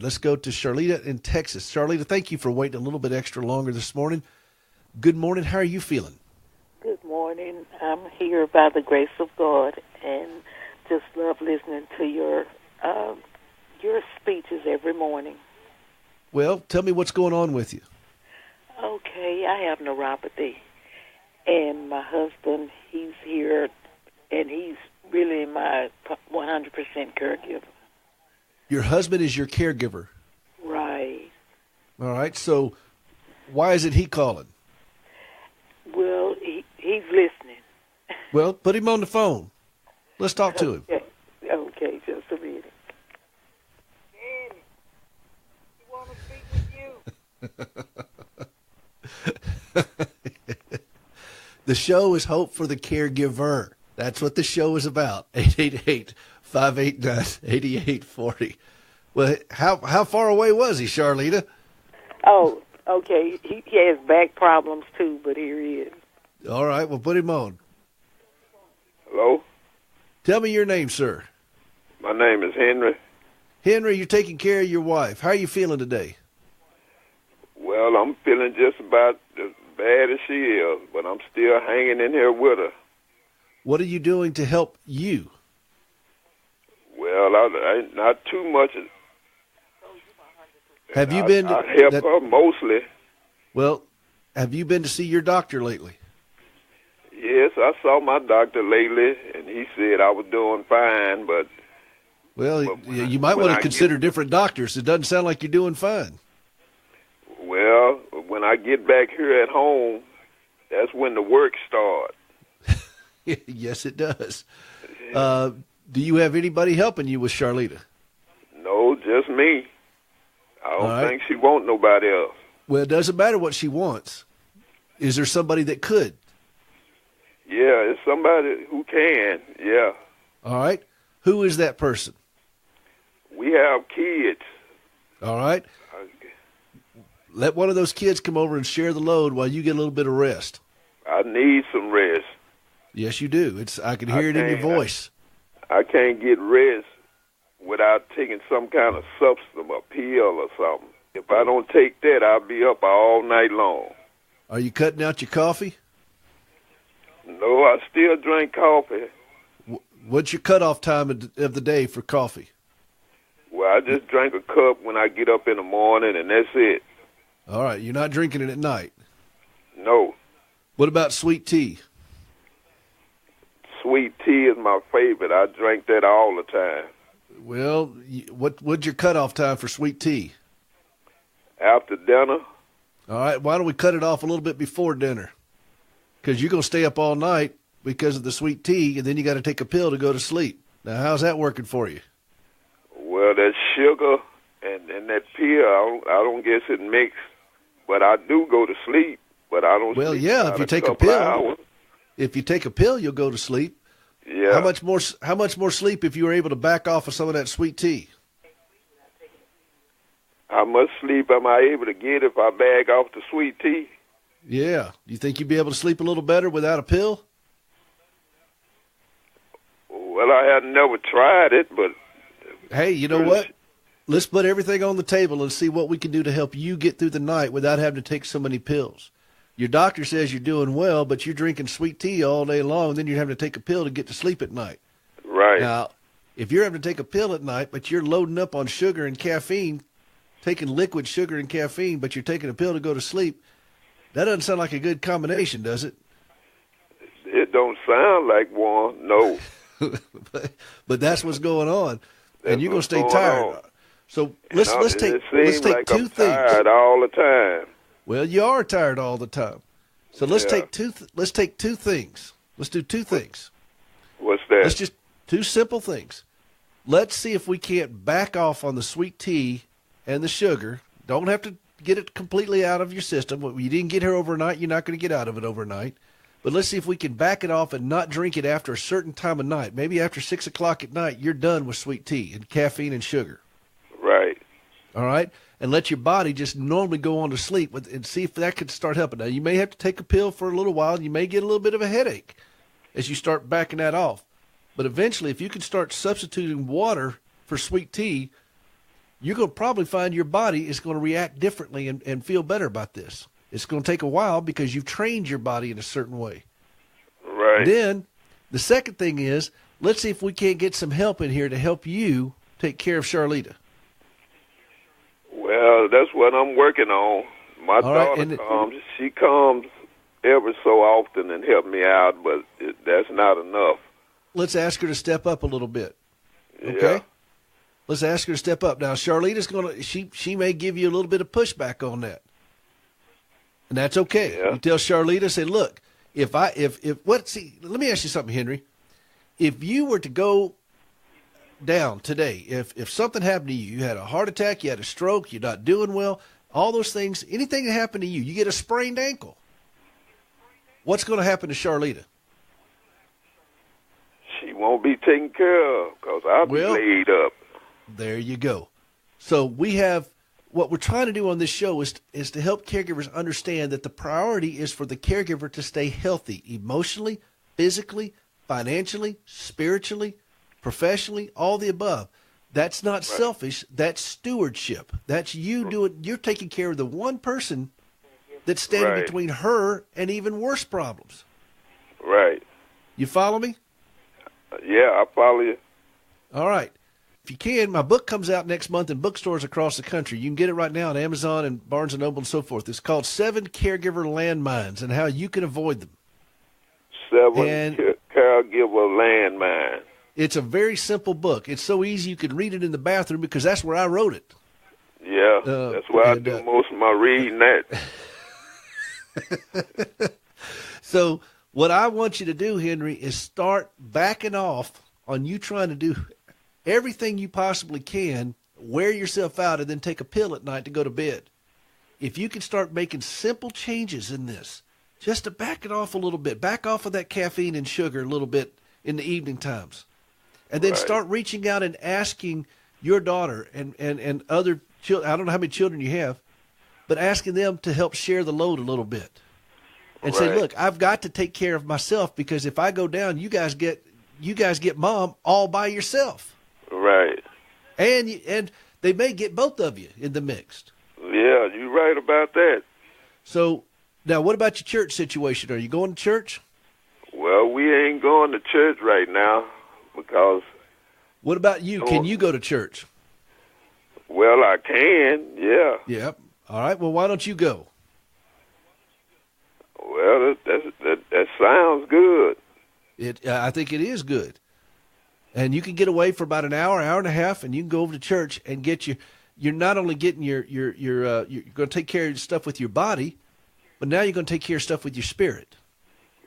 Let's go to Charlita in Texas. Charlita, thank you for waiting a little bit extra longer this morning. Good morning. How are you feeling? Good morning. I'm here by the grace of God and just love listening to your speeches every morning. Well, tell me what's going on with you. Okay, I have neuropathy, and my husband, he's here, and he's really my 100% caregiver. Your husband is your caregiver. Right. All right. So why isn't he calling? Well, he's listening. Well, put him on the phone. Let's talk to him. Okay, just a minute. Daddy, he want to speak with you. The show is Hope for the Caregiver. That's what the show is about. 888-589-8840. Well, how far away was he, Charlita? Oh, okay. He has back problems too, but here he is. All right, well, put him on. Hello? Tell me your name, sir. My name is Henry. Henry, you're taking care of your wife. How are you feeling today? Well, I'm feeling just about as bad as she is, but I'm still hanging in here with her. What are you doing to help you? Well, I not too much. Have you been? I help her mostly. Well, have you been to see your doctor lately? Yes, I saw my doctor lately, and he said I was doing fine, but... Well, you might want to consider different doctors. It doesn't sound like you're doing fine. Well, when I get back here at home, that's when the work starts. Yes, it does. Do you have anybody helping you with Charlita? No, just me. I don't think she wants nobody else. Well, it doesn't matter what she wants. Is there somebody that could? Yeah, it's somebody who can, yeah. All right. Who is that person? We have kids. All right. Let one of those kids come over and share the load while you get a little bit of rest. I need some rest. Yes, you do. I can hear it in your voice. I can't get rest without taking some kind of substance, a pill or something. If I don't take that, I'll be up all night long. Are you cutting out your coffee? No, I still drink coffee. What's your cutoff time of the day for coffee? Well, I just drink a cup when I get up in the morning, and that's it. All right, you're not drinking it at night? No. What about sweet tea? Sweet tea is my favorite. I drink that all the time. Well, what's your cutoff time for sweet tea? After dinner. All right, why don't we cut it off a little bit before dinner? Because you're going to stay up all night because of the sweet tea, and then you got to take a pill to go to sleep. Now, how's that working for you? Well, that sugar and that pill, I don't guess it mixed. But I do go to sleep, but I don't Well, sleep yeah, if you take a pill, hours. If you take a pill, you'll go to sleep. Yeah. How much more sleep if you were able to back off of some of that sweet tea? How much sleep am I able to get if I bag off the sweet tea? Yeah. You think you'd be able to sleep a little better without a pill? Well, I have never tried it, but... Hey, you know what? Let's put everything on the table and see what we can do to help you get through the night without having to take so many pills. Your doctor says you're doing well, but you're drinking sweet tea all day long, and then you're having to take a pill to get to sleep at night. Right. Now, if you're having to take a pill at night, but you're loading up on sugar and caffeine, taking liquid sugar and caffeine, but you're taking a pill to go to sleep, that doesn't sound like a good combination, does it? It don't sound like one, no. but that's what's going on, and you're going to stay tired. So let's take like two I'm things. Tired all the time. Well, you are tired all the time. So let's take two things. Let's do two things. What's that? Let's just two simple things. Let's see if we can't back off on the sweet tea and the sugar. Don't have to get it completely out of your system. You didn't get here overnight. You're not going to get out of it overnight. But let's see if we can back it off and not drink it after a certain time of night. Maybe after 6 o'clock at night, you're done with sweet tea and caffeine and sugar. Right. All right? And let your body just normally go on to sleep and see if that could start helping. Now, you may have to take a pill for a little while. You may get a little bit of a headache as you start backing that off. But eventually, if you can start substituting water for sweet tea, you're going to probably find your body is going to react differently and feel better about this. It's going to take a while because you've trained your body in a certain way. Right. Then the second thing is, let's see if we can't get some help in here to help you take care of Charlita. Well, that's what I'm working on. My daughter comes. She comes every so often and help me out, but that's not enough. Let's ask her to step up a little bit. Okay? Yeah. Let's ask her to step up. Now, Charlita's going to, she may give you a little bit of pushback on that. And that's okay. Yeah. You tell Charlita, say, look, let me ask you something, Henry. If you were to go down today, if something happened to you, you had a heart attack, you had a stroke, you're not doing well, all those things, anything that happened to you, you get a sprained ankle, what's going to happen to Charlita? She won't be taken care of because I'll be laid up. There you go. So what we're trying to do on this show is to help caregivers understand that the priority is for the caregiver to stay healthy emotionally, physically, financially, spiritually, professionally, all the above. That's not selfish. That's stewardship. That's you're taking care of the one person that's standing between her and even worse problems. Right. You follow me? Yeah, I follow you. All right. If you can, my book comes out next month in bookstores across the country. You can get it right now on Amazon and Barnes & Noble and so forth. It's called 7 Caregiver Landmines and How You Can Avoid Them. 7 Caregiver Landmines. It's a very simple book. It's so easy you can read it in the bathroom because that's where I wrote it. Yeah, that's where I do most of my reading at. So what I want you to do, Henry, is start backing off on you trying to do everything you possibly can, wear yourself out, and then take a pill at night to go to bed. If you can start making simple changes in this, just to back it off a little bit, back off of that caffeine and sugar a little bit in the evening times, and then start reaching out and asking your daughter and other children, I don't know how many children you have, but asking them to help share the load a little bit. And say, look, I've got to take care of myself because if I go down, you guys get mom all by yourself. Right. And they may get both of you in the mix. Yeah, you're right about that. So now what about your church situation? Are you going to church? Well, we ain't going to church right now because... What about you? Can you go to church? Well, I can, yeah. Yep. All right. Well, why don't you go? Well, that sounds good. I think it is good. And you can get away for about an hour and a half, and you can go over to church and get you're not only getting you're going to take care of stuff with your body, but now you're going to take care of stuff with your spirit.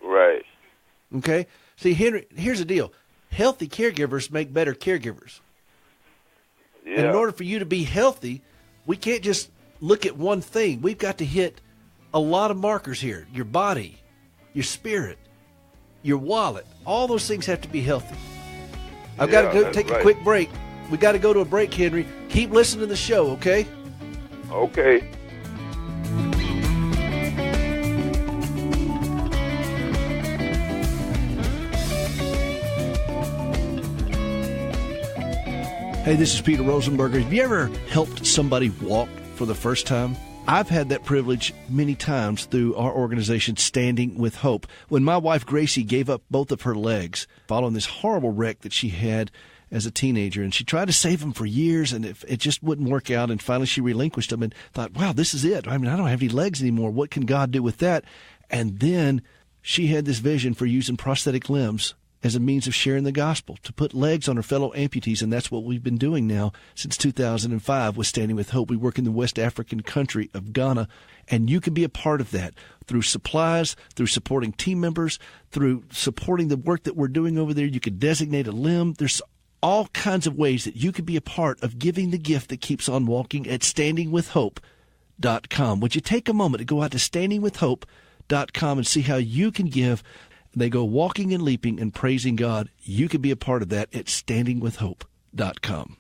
Right. Okay? See, Henry, here's the deal. Healthy caregivers make better caregivers. Yeah. And in order for you to be healthy, we can't just look at one thing. We've got to hit a lot of markers here. Your body, your spirit, your wallet. All those things have to be healthy. I've got to go take a quick break. We got to go to a break, Henry. Keep listening to the show, okay? Okay. Hey, this is Peter Rosenberger. Have you ever helped somebody walk for the first time? I've had that privilege many times through our organization, Standing with Hope. When my wife, Gracie, gave up both of her legs following this horrible wreck that she had as a teenager, and she tried to save them for years, and it just wouldn't work out, and finally she relinquished them and thought, wow, this is it. I mean, I don't have any legs anymore. What can God do with that? And then she had this vision for using prosthetic limbs as a means of sharing the gospel, to put legs on her fellow amputees, and that's what we've been doing now since 2005 with Standing with Hope. We work in the West African country of Ghana, and you can be a part of that through supplies, through supporting team members, through supporting the work that we're doing over there. You could designate a limb. There's all kinds of ways that you could be a part of giving the gift that keeps on walking at standingwithhope.com. Would you take a moment to go out to standingwithhope.com and see how you can give? They go walking and leaping and praising God. You can be a part of that at standingwithhope.com.